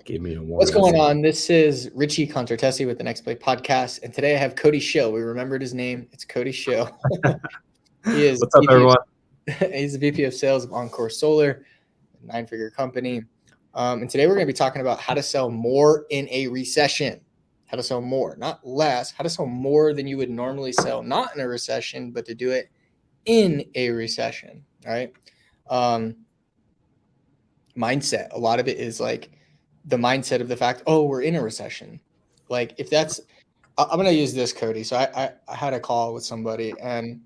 Gave me a warning. What's going on? This is Richie Contartesi with the Next Play podcast, and today I have Cody Shill. We remembered his name. It's Cody Shill. He is What's up, everyone? He's the VP of Sales of Encore Solar, a nine-figure company. And today we're going to be talking about how to sell more in a recession. How to sell more, not less. How to sell more than you would normally sell, not in a recession, but to do it in a recession. All right. Mindset. A lot of it is like the mindset of the fact, oh, we're in a recession. Like if that's, I'm going to use this, Cody. So I had a call with somebody, and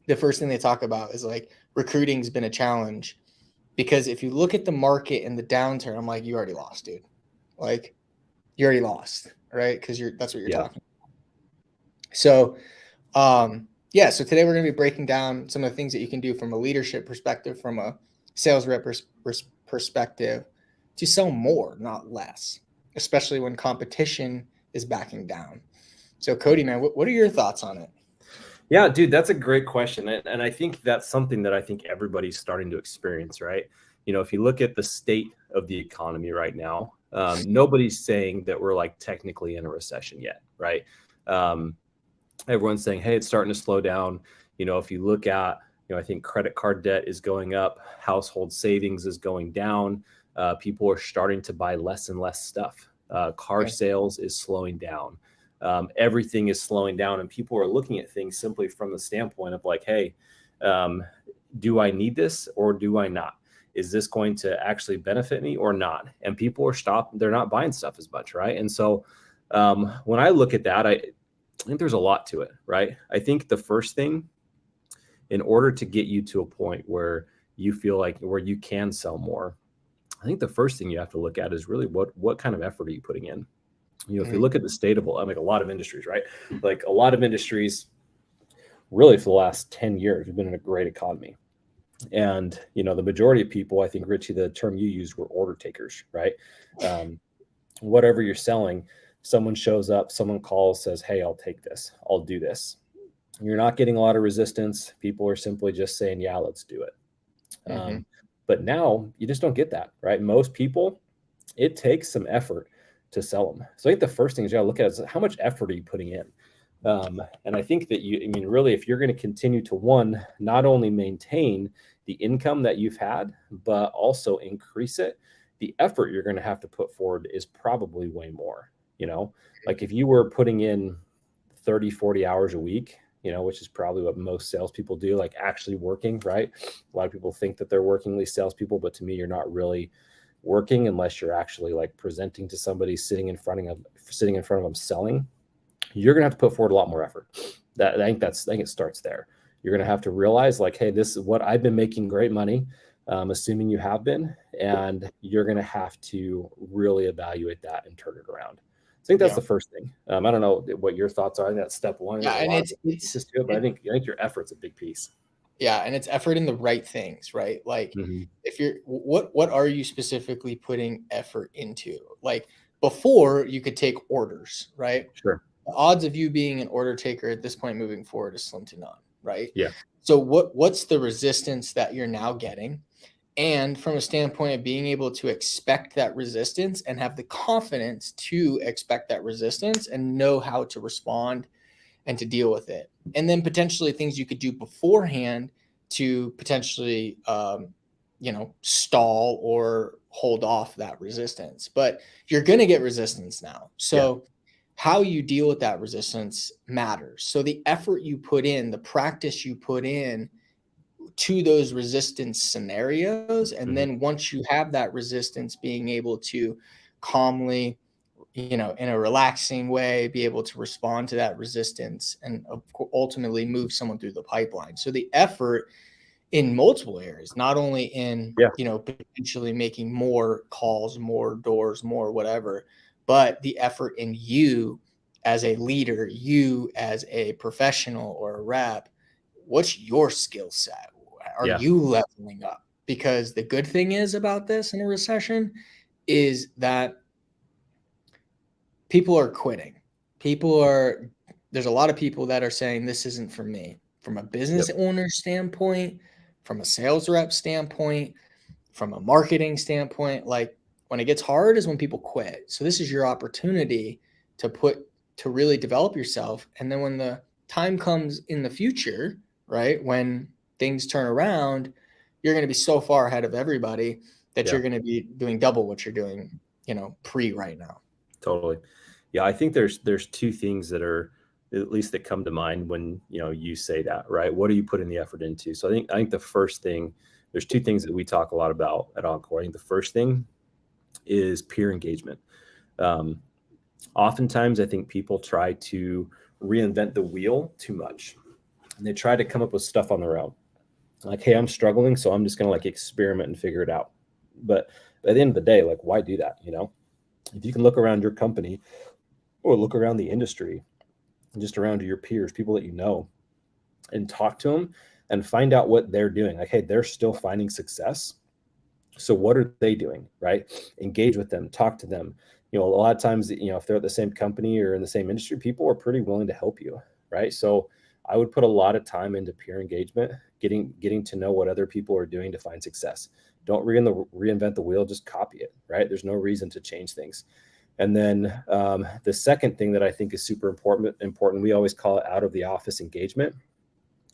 the first thing they talk about is like recruiting's been a challenge, because if you look at the market and the downturn, I'm like, you already lost, dude. Like you already lost, right? Because that's what you're talking about. So, so today we're going to be breaking down some of the things that you can do from a leadership perspective, from a sales rep perspective, to sell more, not less, especially when competition is backing down. So Cody, man, what are your thoughts on it? Yeah, dude, that's a great question. And I think that's something that I think everybody's starting to experience, right? You know, if you look at the state of the economy right now, nobody's saying that we're like technically in a recession yet, right? Everyone's saying, hey, it's starting to slow down. You know, if you look at, I think credit card debt is going up, household savings is going down. People are starting to buy less and less stuff. Car sales is slowing down. Everything is slowing down, and people are looking at things simply from the standpoint of like, hey, do I need this or do I not? Is this going to actually benefit me or not? And people are they're not buying stuff as much, right? And so when I look at that, I think there's a lot to it, right? I think the first thing, in order to get you to a point where you feel like where you can sell more, I think the first thing you have to look at is really what kind of effort are you putting in? If you look at the state of, a lot of industries, right? Like a lot of industries, really for the last 10 years, we've been in a great economy. And, the majority of people, I think, Richie, the term you used were order takers, right? Whatever you're selling, someone shows up, someone calls, says, hey, I'll take this. I'll do this. You're not getting a lot of resistance. People are simply just saying, yeah, let's do it. But now you just don't get that, right? Most people, it takes some effort to sell them. So I think the first thing is you got to look at is how much effort are you putting in? And I think that really, if you're going to continue to not only maintain the income that you've had, but also increase it, the effort you're going to have to put forward is probably way more, like if you were putting in 30, 40 hours a week, which is probably what most salespeople do, like actually working, right? A lot of people think that they're working, these salespeople, but to me, you're not really working unless you're actually like presenting to somebody, sitting in front of them selling. You're going to have to put forward a lot more effort. I think it starts there. You're going to have to realize like, hey, this is what I've been making great money, assuming you have been, and you're going to have to really evaluate that and turn it around. I think that's the first thing. I don't know what your thoughts are. I think that's step one. Yeah, and it's just do it, but I think your effort's a big piece. Yeah, and it's effort in the right things, right? Like if you're, what are you specifically putting effort into? Like before you could take orders, right? Sure. The odds of you being an order taker at this point moving forward is slim to none, right? Yeah. So what's the resistance that you're now getting? And from a standpoint of being able to expect that resistance and have the confidence to expect that resistance and know how to respond and to deal with it. And then potentially things you could do beforehand to potentially, stall or hold off that resistance. But you're going to get resistance now. So how you deal with that resistance matters. So the effort you put in, the practice you put in to those resistance scenarios, and then once you have that resistance, being able to calmly, in a relaxing way, be able to respond to that resistance and ultimately move someone through the pipeline. So the effort in multiple areas, not only in, potentially making more calls, more doors, more whatever, but the effort in you as a leader, you as a professional or a rep, what's your skill set? Are you leveling up? Because the good thing is about this in a recession is that people are quitting. There's a lot of people that are saying this isn't for me, from a business owner standpoint, from a sales rep standpoint, from a marketing standpoint. Like When it gets hard is when people quit. So this is your opportunity to really develop yourself. And then when the time comes in the future, right, when things turn around, you're going to be so far ahead of everybody that you're going to be doing double what you're doing, pre right now. Totally. Yeah, I think there's two things that are, at least that come to mind when you say that, right? What are you putting the effort into? So I think the first thing, there's two things that we talk a lot about at Encore. I think the first thing is peer engagement. Oftentimes, I think people try to reinvent the wheel too much, and they try to come up with stuff on their own. Like, hey, I'm struggling, so I'm just going to like experiment and figure it out. But at the end of the day, like, why do that? If you can look around your company or look around the industry, just around your peers, people that you know, and talk to them and find out what they're doing. Like, hey, they're still finding success. So what are they doing, right? Engage with them, talk to them. A lot of times, if they're at the same company or in the same industry, people are pretty willing to help you, right? So I would put a lot of time into peer engagement, getting to know what other people are doing to find success. Don't reinvent the wheel, just copy it, right? There's no reason to change things. And then the second thing that I think is super important, we always call it out of the office engagement,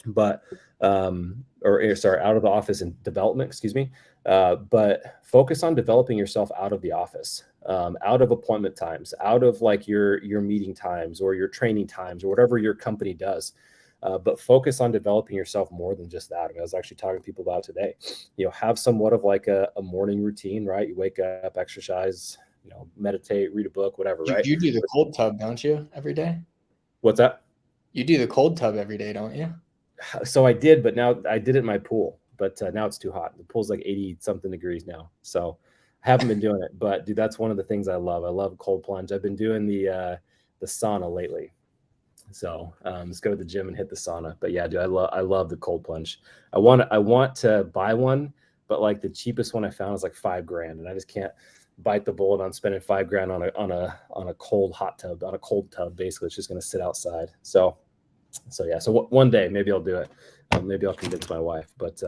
but out of the office and development, excuse me. But focus on developing yourself out of the office, out of appointment times, out of like your meeting times or your training times or whatever your company does. But focus on developing yourself more than just that. I was actually talking to people about today. Have somewhat of like a morning routine, right? You wake up, exercise, meditate, read a book, whatever, right? You do the cold tub, don't you, every day? What's that? You do the cold tub every day, don't you? So I did, but now I did it in my pool, but now it's too hot. The pool's like 80 something degrees now. So I haven't been doing it, but dude, that's one of the things I love. I love cold plunge. I've been doing the sauna lately. So let's go to the gym and hit the sauna. But yeah, dude, I love the cold plunge. I want to buy one, but like the cheapest one I found is like $5,000, and I just can't bite the bullet on spending $5,000 on a cold hot tub, on a cold tub. Basically, it's just going to sit outside. So yeah. So one day maybe I'll do it. Maybe I'll convince my wife. But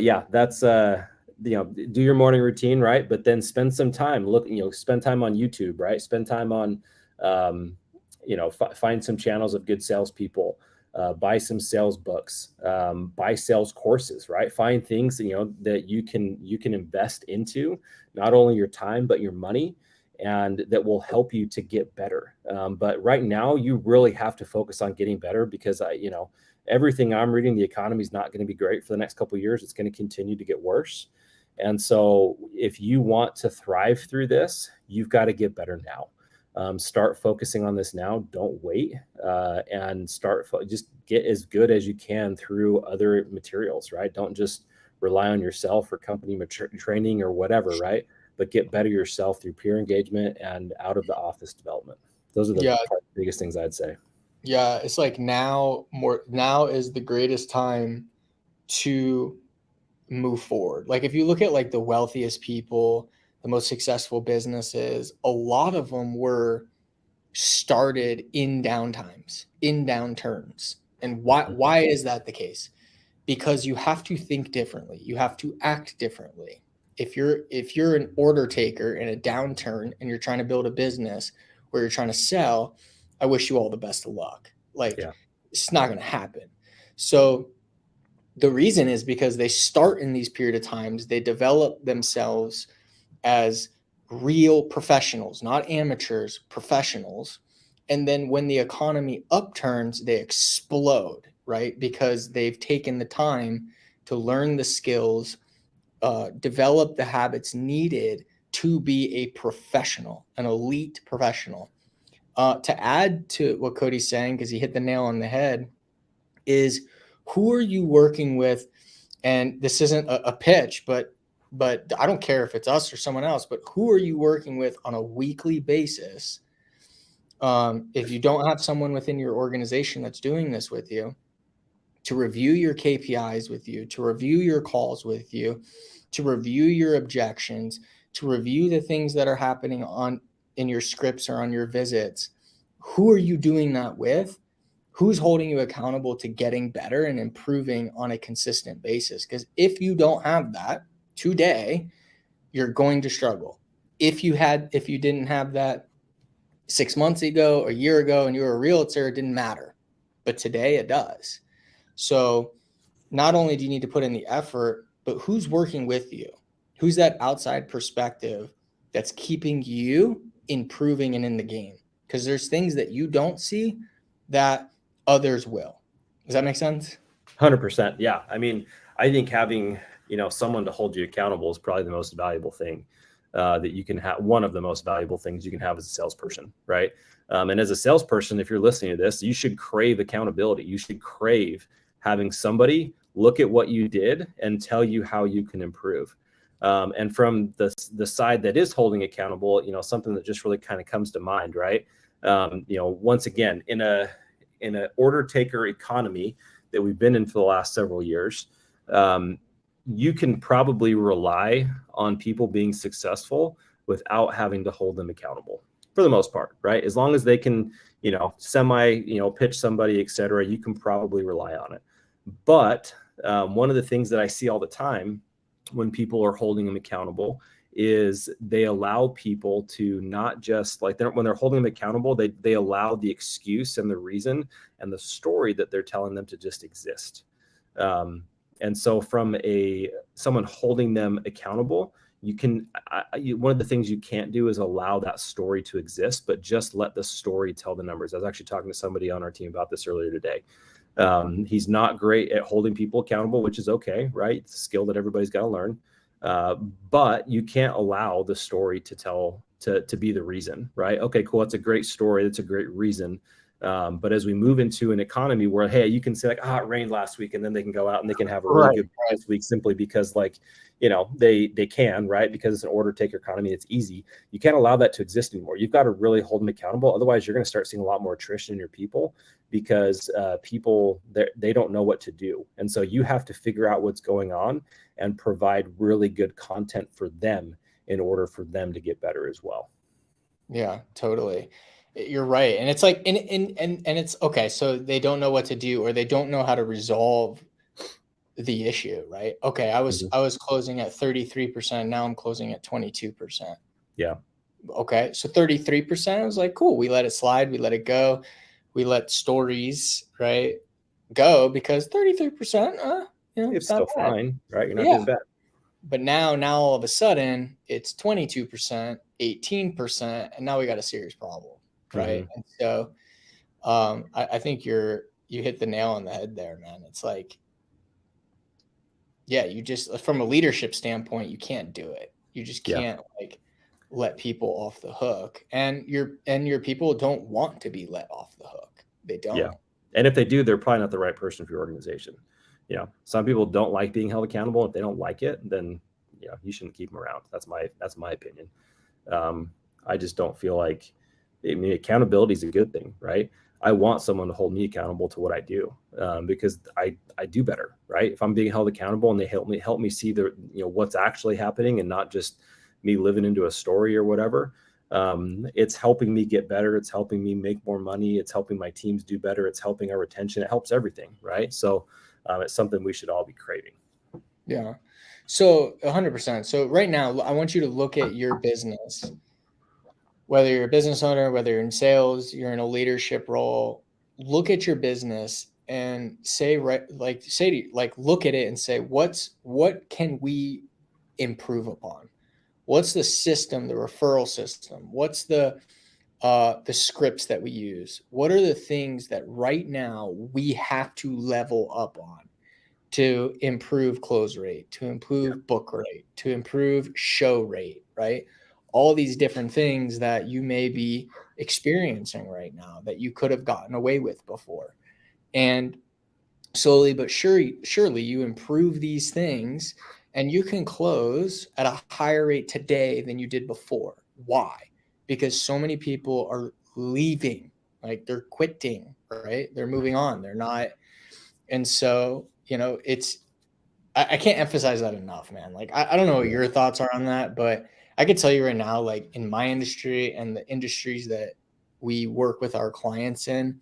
yeah, that's do your morning routine, right? But then spend some time spend time on YouTube, right? Spend time on find some channels of good salespeople, buy some sales books, buy sales courses, right? Find things that you can invest into, not only your time but your money, and that will help you to get better. But right now, you really have to focus on getting better, because everything I'm reading, the economy is not going to be great for the next couple of years. It's going to continue to get worse. And so if you want to thrive through this, you've got to get better now. Start focusing on this now. Don't wait, and just get as good as you can through other materials, right? Don't just rely on yourself or company training or whatever, right? But get better yourself through peer engagement and out of the office development. Those are the biggest things I'd say. Yeah, it's like now is the greatest time to move forward. Like if you look at like the wealthiest people, the most successful businesses, a lot of them were started in downtimes, in downturns. And why is that the case? Because you have to think differently. You have to act differently. If you're an order taker in a downturn and you're trying to build a business where you're trying to sell, I wish you all the best of luck. It's not going to happen. So the reason is because they start in these period of times, they develop themselves as real professionals, not amateurs, professionals. And then when the economy upturns, they explode, right? Because they've taken the time to learn the skills, develop the habits needed to be a professional, an elite professional. To add to what Cody's saying, because he hit the nail on the head, is who are you working with? And this isn't a pitch, but I don't care if it's us or someone else, but who are you working with on a weekly basis? If you don't have someone within your organization that's doing this with you, to review your KPIs with you, to review your calls with you, to review your objections, to review the things that are happening in your scripts or on your visits, who are you doing that with? Who's holding you accountable to getting better and improving on a consistent basis? Because if you don't have that today, You're going to struggle. If you didn't have that 6 months ago, a year ago, and you were a realtor, it didn't matter. But today it does. So not only do you need to put in the effort, but who's working with you? Who's that outside perspective that's keeping you improving and in the game? Because there's things that you don't see that others will. Does that make sense? 100%. Yeah. I mean, I think having, someone to hold you accountable is probably the most valuable thing that you can have. One of the most valuable things you can have as a salesperson, right? And as a salesperson, if you're listening to this, you should crave accountability. You should crave having somebody look at what you did and tell you how you can improve. And from the side that is holding accountable, something that just really kind of comes to mind, right? Once again, in an order taker economy that we've been in for the last several years, you can probably rely on people being successful without having to hold them accountable for the most part, right? As long as they can, pitch somebody, et cetera, you can probably rely on it. But one of the things that I see all the time when people are holding them accountable is they allow people to not just when they're holding them accountable, they allow the excuse and the reason and the story that they're telling them to just exist. And so from someone holding them accountable, one of the things you can't do is allow that story to exist, but just let the story tell the numbers. I was actually talking to somebody on our team about this earlier today. He's not great at holding people accountable, which is okay, right? It's a skill that everybody's got to learn. But you can't allow the story to be the reason, right? Okay, cool. That's a great story. That's a great reason. But as we move into an economy where, hey, you can say it rained last week, and then they can go out and they can have a really good this week simply because they can, right? Because it's an order taker economy. It's easy. You can't allow that to exist anymore. You've got to really hold them accountable. Otherwise, you're going to start seeing a lot more attrition in your people because people, they don't know what to do. And so you have to figure out what's going on and provide really good content for them in order for them to get better as well. Yeah, totally. You're right. And it's like, and it's okay. So they don't know what to do, or they don't know how to resolve the issue, right? Okay. I was closing at 33%. Now I'm closing at 22%. Yeah. Okay. So 33%, I was like, cool. We let it slide. We let it go. We let stories, right, go, because 33%, it's still fine, right? You're not doing bad. But now all of a sudden it's 22%, 18%, and now we got a serious problem, right? And so I think you hit the nail on the head there, man. It's like, yeah, you just, from a leadership standpoint, you can't do it. You just can't let people off the hook, and your people don't want to be let off the hook. They don't. Yeah. And if they do, they're probably not the right person for your organization. Some people don't like being held accountable. If they don't like it, then you shouldn't keep them around. That's my opinion. I just don't feel like, accountability is a good thing, right? I want someone to hold me accountable to what I do, because I do better, right? If I'm being held accountable and they help me see what's actually happening and not just me living into a story or whatever, it's helping me get better. It's helping me make more money. It's helping my teams do better. It's helping our retention. It helps everything, right? So it's something we should all be craving. Yeah. So 100%. So right now, I want you to look at your business, whether you're a business owner, whether you're in sales, you're in a leadership role. Look at your business and look at it and say, what can we improve upon? What's the system, the referral system? What's the scripts that we use? What are the things that right now we have to level up on to improve close rate, to improve book rate, to improve show rate, right? All these different things that you may be experiencing right now that you could have gotten away with before. And slowly but surely you improve these things, and you can close at a higher rate today than you did before. Why? Because so many people are leaving, like they're quitting, right? They're moving on. They're not. And so, I can't emphasize that enough, man. Like, I don't know what your thoughts are on that, but I could tell you right now, like in my industry and the industries that we work with our clients in,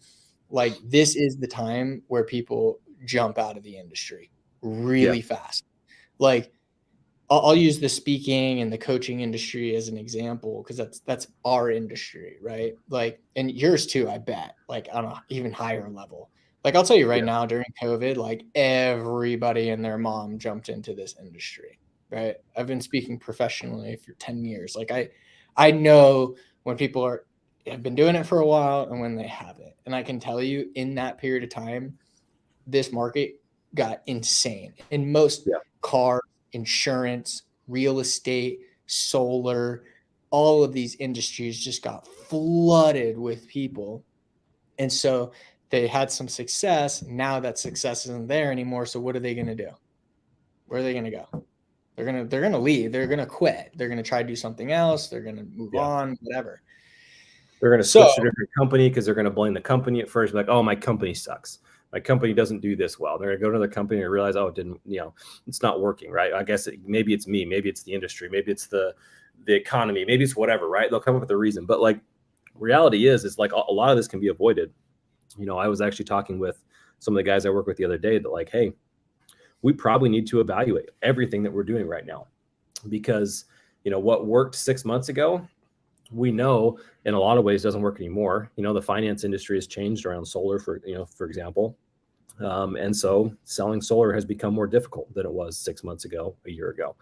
like this is the time where people jump out of the industry really fast. Like I'll use the speaking and the coaching industry as an example, because that's our industry, right? Like, and yours too, I bet, like on an even higher level. Like, I'll tell you right now, during COVID, like everybody and their mom jumped into this industry, right? I've been speaking professionally for 10 years. Like, I know when people have been doing it for a while and when they haven't. And I can tell you, in that period of time, this market got insane. In most cars, insurance, real estate, solar, all of these industries just got flooded with people. And so they had some success. Now that success isn't there anymore. So what are they going to do? Where are they going to go? They're going to leave. They're going to quit. They're going to try to do something else. They're going to move on, whatever. They're going to switch to a different company because they're going to blame the company at first. Like, oh, my company sucks. My company doesn't do this well. They're going to go to another company and realize, oh, it didn't, it's not working, right? I guess maybe it's me, maybe it's the industry, maybe it's the economy, maybe it's whatever, right? They'll come up with a reason. But like, reality is like a lot of this can be avoided. I was actually talking with some of the guys I work with the other day that like, hey, we probably need to evaluate everything that we're doing right now, because what worked 6 months ago, we know in a lot of ways doesn't work anymore. The finance industry has changed around solar, for example. And so selling solar has become more difficult than it was 6 months ago, a year ago.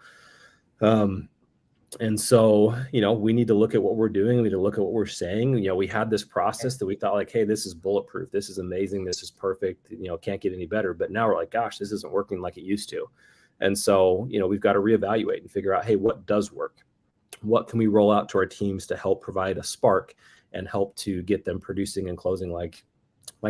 And so, we need to look at what we're doing. We need to look at what we're saying. We had this process that we thought like, hey, this is bulletproof. This is amazing. This is perfect. Can't get any better. But now we're like, gosh, this isn't working like it used to. And so, we've got to reevaluate and figure out, hey, what does work? What can we roll out to our teams to help provide a spark and help to get them producing and closing like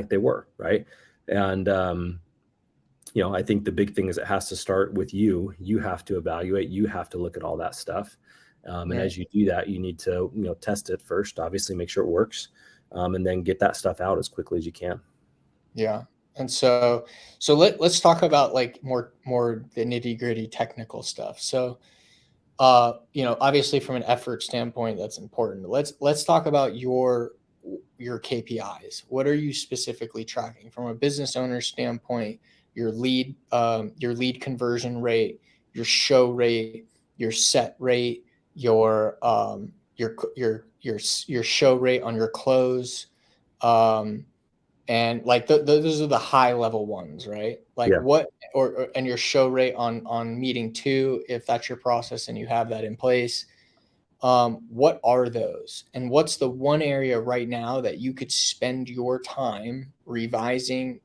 they were, right? And, I think the big thing is it has to start with you. You have to evaluate. You have to look at all that stuff. And as you do that, you need to, test it first, obviously make sure it works, and then get that stuff out as quickly as you can. Yeah. And so let's talk about like more the nitty gritty technical stuff. So, obviously from an effort standpoint, that's important. Let's talk about your KPIs. What are you specifically tracking from a business owner standpoint? Your lead conversion rate, your show rate, your set rate, your show rate on your close, and like those are the high level ones, right? Like what, and your show rate on meeting 2, if that's your process and you have that in place. What are those, and what's the one area right now that you could spend your time revising?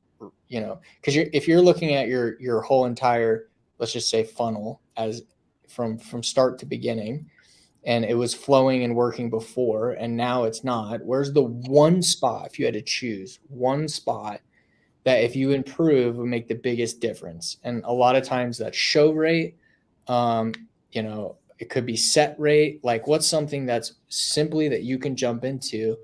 Because if you're looking at your whole entire, let's just say, funnel as from start to beginning, and it was flowing and working before, and now it's not, where's the one spot, if you had to choose one spot, that if you improve would make the biggest difference? And a lot of times that's show rate, it could be set rate. Like, what's something that's simply that you can jump into?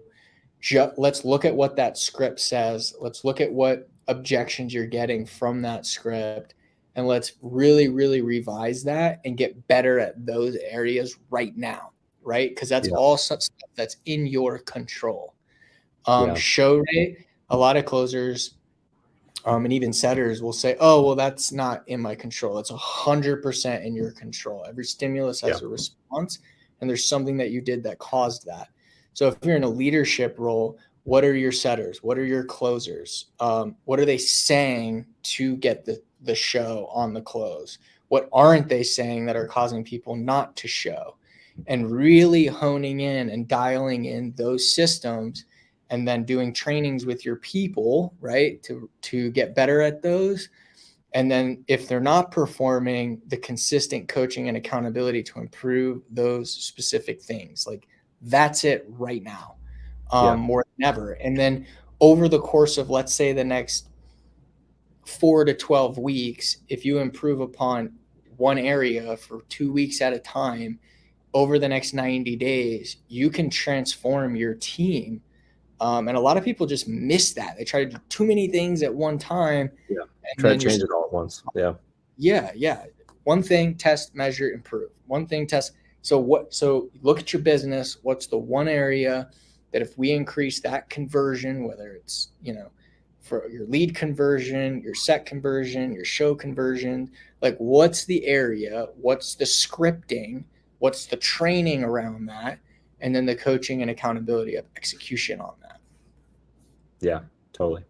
Let's look at what that script says. Let's look at what objections you're getting from that script, and let's really, really revise that and get better at those areas right now, right? Because that's all stuff that's in your control. Show rate, a lot of closers and even setters will say, oh, well, that's not in my control. It's 100% in your control. Every stimulus has a response, and there's something that you did that caused that. So if you're in a leadership role, what are your setters? What are your closers? What are they saying to get the show on the close? What aren't they saying that are causing people not to show? And really honing in and dialing in those systems, and then doing trainings with your people, right, to get better at those. And then if they're not performing, the consistent coaching and accountability to improve those specific things. Like, that's it right now, more than ever. And then over the course of, let's say, the next 4 to 12 weeks, if you improve upon one area for 2 weeks at a time, over the next 90 days, you can transform your team. And a lot of people just miss that. They try to do too many things at one time. Yeah. Try to change it all at once. Yeah. Yeah. One thing, test, measure, improve. One thing, test. So look at your business. What's the one area that if we increase that conversion, whether it's, for your lead conversion, your set conversion, your show conversion. Like, what's the area? What's the scripting? What's the training around that? And then the coaching and accountability of execution on that. Yeah, totally.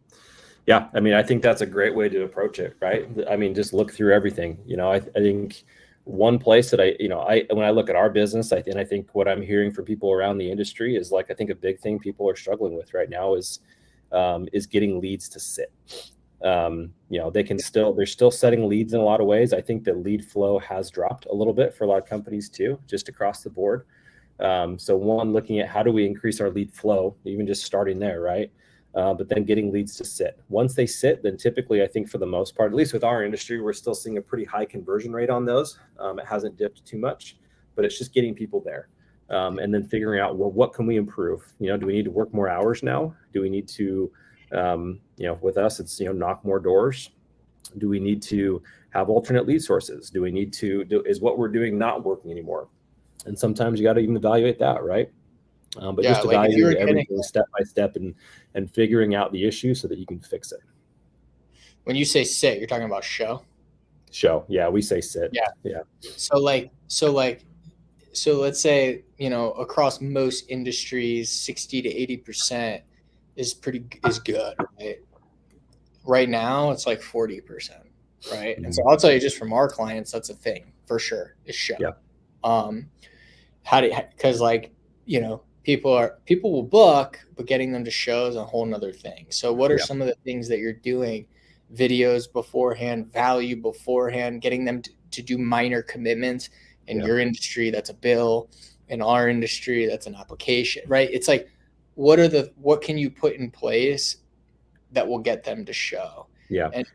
Yeah, I mean, I think that's a great way to approach it, right? I mean, just look through everything. I think one place that when I look at our business, and I think what I'm hearing from people around the industry is, like, I think a big thing people are struggling with right now is getting leads to sit. They're still setting leads in a lot of ways. I think the lead flow has dropped a little bit for a lot of companies too, just across the board. So one, looking at how do we increase our lead flow, even just starting there, right? But then getting leads to sit. Once they sit, then typically, I think for the most part, at least with our industry, we're still seeing a pretty high conversion rate on those. It hasn't dipped too much, but it's just getting people there. And then figuring out, well, what can we improve? Do we need to work more hours now? Do we need to, with us, it's, knock more doors? Do we need to have alternate lead sources? Do we need to is what we're doing not working anymore? And sometimes you got to even evaluate that, right? But just evaluate everything step by step and figuring out the issue so that you can fix it. When you say sit, you're talking about show? Show. Yeah, we say sit. Yeah. So let's say, across most industries, 60 to 80% is good, right? Right now it's like 40%, right? Mm-hmm. And so I'll tell you, just from our clients, that's a thing for sure, is show. Yeah. Because people will book, but getting them to show is a whole nother thing. So what are some of the things that you're doing? Videos beforehand, value beforehand, getting them to do minor commitments. In your industry, that's a bill. In our industry, that's an application, right? It's like, what can you put in place that will get them to show? Yeah. And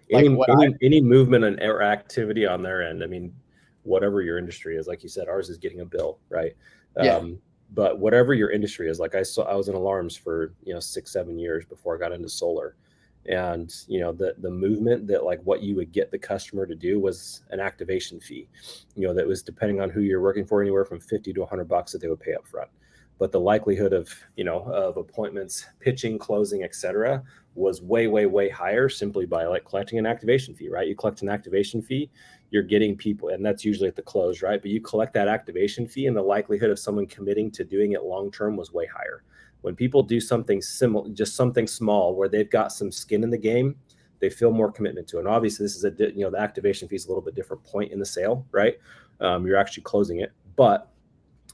any movement or activity on their end. I mean, whatever your industry is, like you said, ours is getting a bill, right? But whatever your industry is, like I was in alarms for 6-7 years before I got into solar, and the movement that, like, what you would get the customer to do was an activation fee, that was, depending on who you're working for, anywhere from $50 to $100 that they would pay up front. But the likelihood of appointments, pitching, closing, etc., was way, way, way higher simply by, like, collecting an activation fee, right? You collect an activation fee, you're getting people, and that's usually at the close, right? But you collect that activation fee, and the likelihood of someone committing to doing it long term was way higher. When people do something similar, just something small where they've got some skin in the game, they feel more commitment to it. And obviously, this is the activation fee is a little bit different point in the sale, right? You're actually closing it, but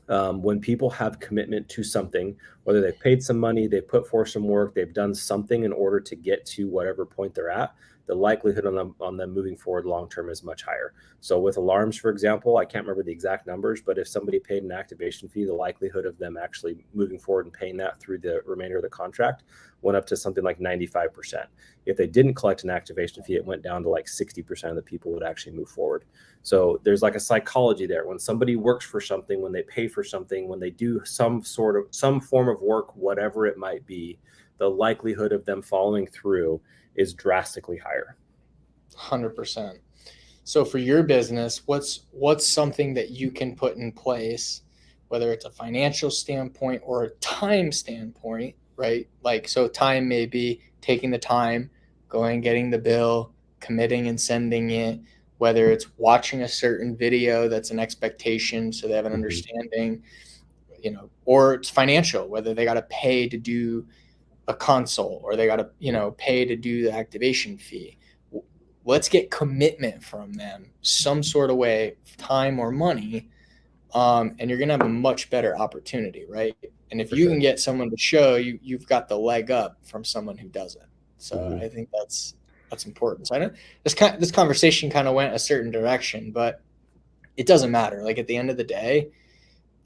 when people have commitment to something, whether they've paid some money, they put forth some work, they've done something in order to get to whatever point they're at, the likelihood on them moving forward long term is much higher. So with alarms, for example, I can't remember the exact numbers, but if somebody paid an activation fee, the likelihood of them actually moving forward and paying that through the remainder of the contract went up to something like 95%. If they didn't collect an activation fee, it went down to like 60% of the people would actually move forward. So there's like a psychology there. When somebody works for something, when they pay for something, when they do some form of work, whatever it might be, the likelihood of them following through is drastically higher. 100%. So for your business, what's something that you can put in place, whether it's a financial standpoint or a time standpoint, right? Like, so time may be taking the time, going, getting the bill, committing and sending it, whether it's watching a certain video that's an expectation so they have an understanding, or it's financial, whether they got to pay to do a consult or they got to, pay to do the activation fee. Let's get commitment from them some sort of way, time or money. And you're going to have a much better opportunity, right? And if you can get someone to show you've got the leg up from someone who doesn't. So I think that's important. So I know this conversation kind of went a certain direction, but it doesn't matter. Like, at the end of the day,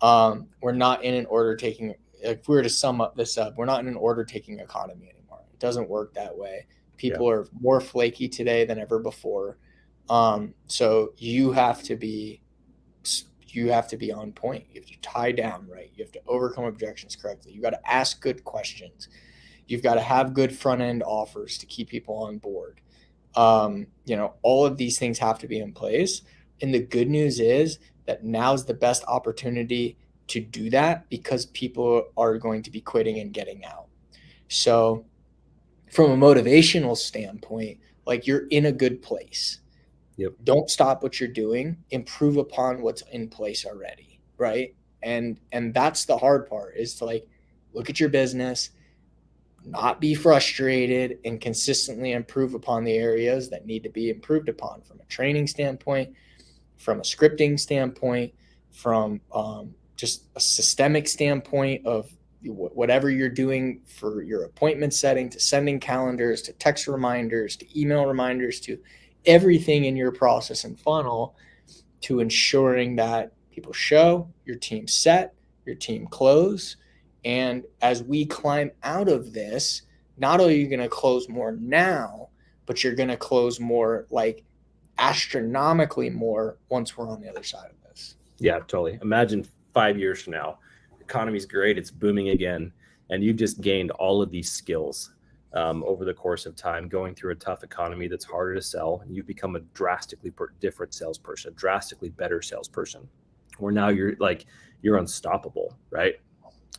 we're not in an order taking. If we were to sum this up, we're not in an order taking economy anymore. It doesn't work that way. People are more flaky today than ever before. So you have to be on point. You have to tie down right. You have to overcome objections correctly. You got to ask good questions. You've got to have good front end offers to keep people on board. All of these things have to be in place. And the good news is that now's the best opportunity to do that, because people are going to be quitting and getting out. So from a motivational standpoint, like you're in a good place. Yep. Don't stop what you're doing, improve upon what's in place already, right? And that's the hard part, is to like look at your business, not be frustrated, and consistently improve upon the areas that need to be improved upon from a training standpoint, from a scripting standpoint, from just a systemic standpoint of whatever you're doing for your appointment setting, to sending calendars, to text reminders, to email reminders, to everything in your process and funnel, to ensuring that people show, your team set, your team close. And as we climb out of this, not only are you going to close more now, but you're going to close more, like astronomically more, once we're on the other side of this. Yeah, totally. Imagine 5 years from now, economy's great, it's booming again, and you've just gained all of these skills over the course of time, going through a tough economy that's harder to sell, and you've become a drastically different salesperson, drastically better salesperson, where now you're unstoppable, right?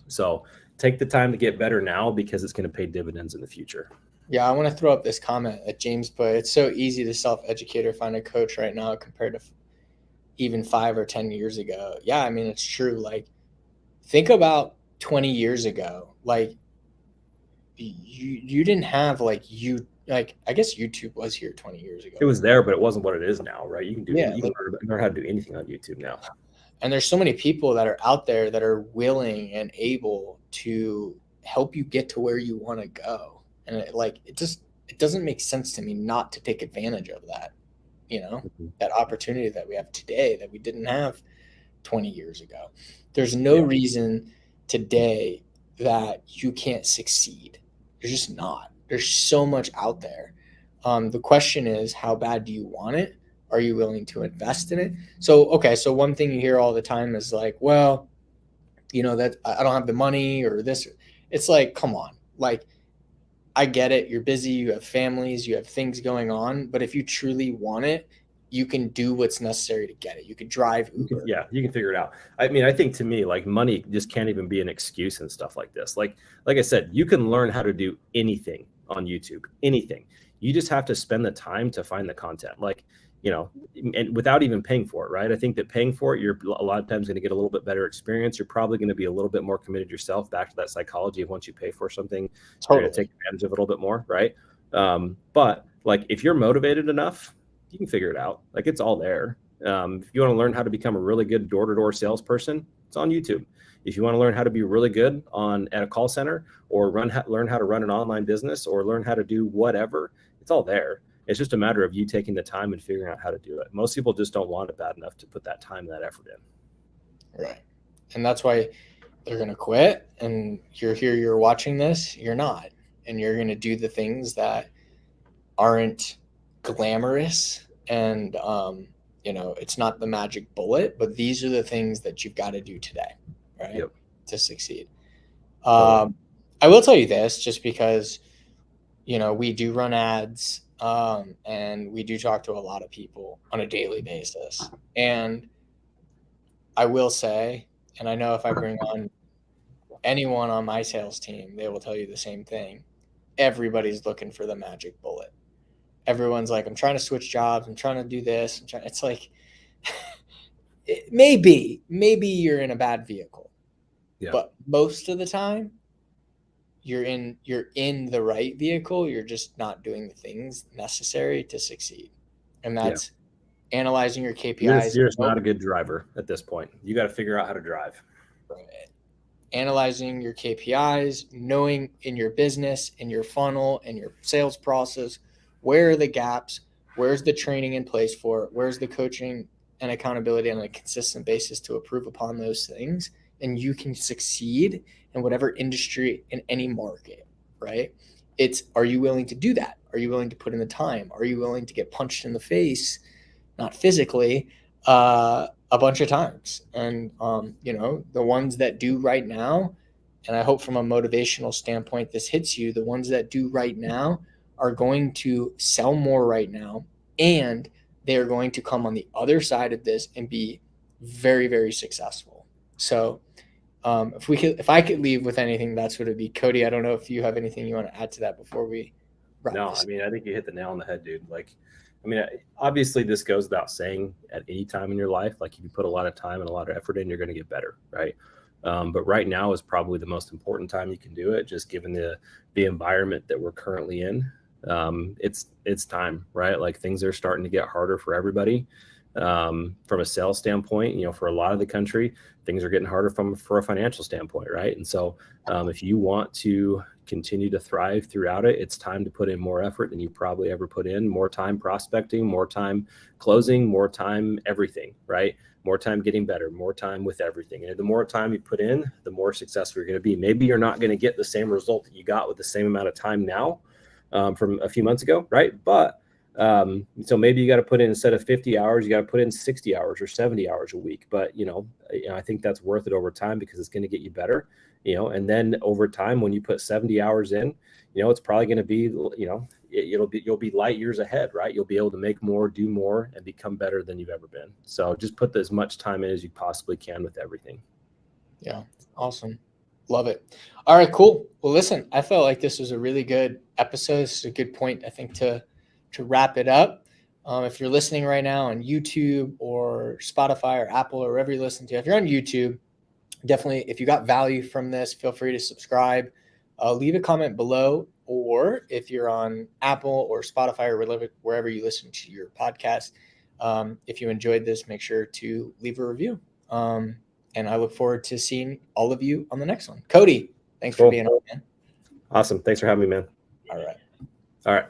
So take the time to get better now, because it's going to pay dividends in the future. Yeah, I want to throw up this comment that James put. It's so easy to self-educate or find a coach right now compared to even 5 or 10 years ago. Yeah, I mean, it's true. Like, think about 20 years ago. Like, you didn't have I guess YouTube was here 20 years ago. It was there, but it wasn't what it is now, right? You can do Yeah, you can learn how to do anything on YouTube now. And there's so many people that are out there that are willing and able to help you get to where you want to go. And it doesn't make sense to me not to take advantage of that, that opportunity that we have today that we didn't have 20 years ago. There's no reason today that you can't succeed. There's just not. There's so much out there. The question is, how bad do you want it? Are you willing to invest in it? So one thing you hear all the time is like, well, that I don't have the money or this. It's like, come on. Like, I get it. You're busy. You have families. You have things going on. But if you truly want it, you can do what's necessary to get it. You could drive Uber. You can figure it out. I mean, I think to me, like, money just can't even be an excuse and stuff like this. Like I said, you can learn how to do anything on YouTube, anything. You just have to spend the time to find the content, and without even paying for it, right? I think that paying for it, you're a lot of times going to get a little bit better experience. You're probably going to be a little bit more committed yourself, back to that psychology of once you pay for something, you're going to take advantage of it a little bit more, right? But like, if you're motivated enough, you can figure it out. Like, it's all there. If you want to learn how to become a really good door-to-door salesperson, it's on YouTube. If you want to learn how to be really good at a call center, or learn how to run an online business, or learn how to do whatever, it's all there. It's just a matter of you taking the time and figuring out how to do it. Most people just don't want it bad enough to put that time and that effort in. Right. And that's why they're going to quit. And you're here, you're watching this, you're not. And you're going to do the things that aren't glamorous. And, it's not the magic bullet, but these are the things that you've got to do today, right? Yep. To succeed. I will tell you this, just because, we do run ads. And we do talk to a lot of people on a daily basis. And I will say, and I know if I bring on anyone on my sales team, they will tell you the same thing. Everybody's looking for the magic bullet. Everyone's like, I'm trying to switch jobs. I'm trying to do this. It's like, maybe you're in a bad vehicle, but most of the time, you're in the right vehicle. You're just not doing the things necessary to succeed. And that's analyzing your KPIs. You're just not a good driver at this point. You got to figure out how to drive. Right. Analyzing your KPIs, knowing in your business, in your funnel, in your sales process, where are the gaps? Where's the training in place for it? Where's the coaching and accountability on a consistent basis to improve upon those things? And you can succeed in whatever industry, in any market, right? Are you willing to do that? Are you willing to put in the time? Are you willing to get punched in the face, not physically, a bunch of times? And, the ones that do right now, and I hope from a motivational standpoint, this hits you, the ones that do right now are going to sell more right now, and they are going to come on the other side of this and be very, very successful. So If I could leave with anything, that's what it'd be. Cody, I don't know if you have anything you want to add to that before we wrap No, this. I mean, I think you hit the nail on the head, dude. Like, I mean, obviously this goes without saying at any time in your life. Like if you put a lot of time and a lot of effort in, you're going to get better, right? But right now is probably the most important time you can do it, just given the environment that we're currently in. It's time, right? Like things are starting to get harder for everybody. From a sales standpoint, you know, for a lot of the country, things are getting harder for a financial standpoint, right? And so if you want to continue to thrive throughout it, it's time to put in more effort than you probably ever put in, more time prospecting, more time closing, more time everything, right? More time getting better, more time with everything. And the more time you put in, the more successful you're going to be. Maybe you're not going to get the same result that you got with the same amount of time now from a few months ago, right? But so maybe you got to put in, instead of 50 hours, you got to put in 60 hours or 70 hours a week. But, I think that's worth it over time because it's going to get you better, and then over time, when you put 70 hours in, it's probably going to be, you'll be light years ahead, right? You'll be able to make more, do more, and become better than you've ever been. So just put as much time in as you possibly can with everything. Yeah. Awesome. Love it. All right, cool. Well, listen, I felt like this was a really good episode. This is a good point, I think, to wrap it up. If you're listening right now on YouTube or Spotify or Apple or wherever you listen to, if you're on YouTube, definitely, if you got value from this, feel free to subscribe, leave a comment below, or if you're on Apple or Spotify or wherever you listen to your podcast, if you enjoyed this, make sure to leave a review. And I look forward to seeing all of you on the next one. Cody, thanks for being on, man. Awesome. Thanks for having me, man. All right. All right.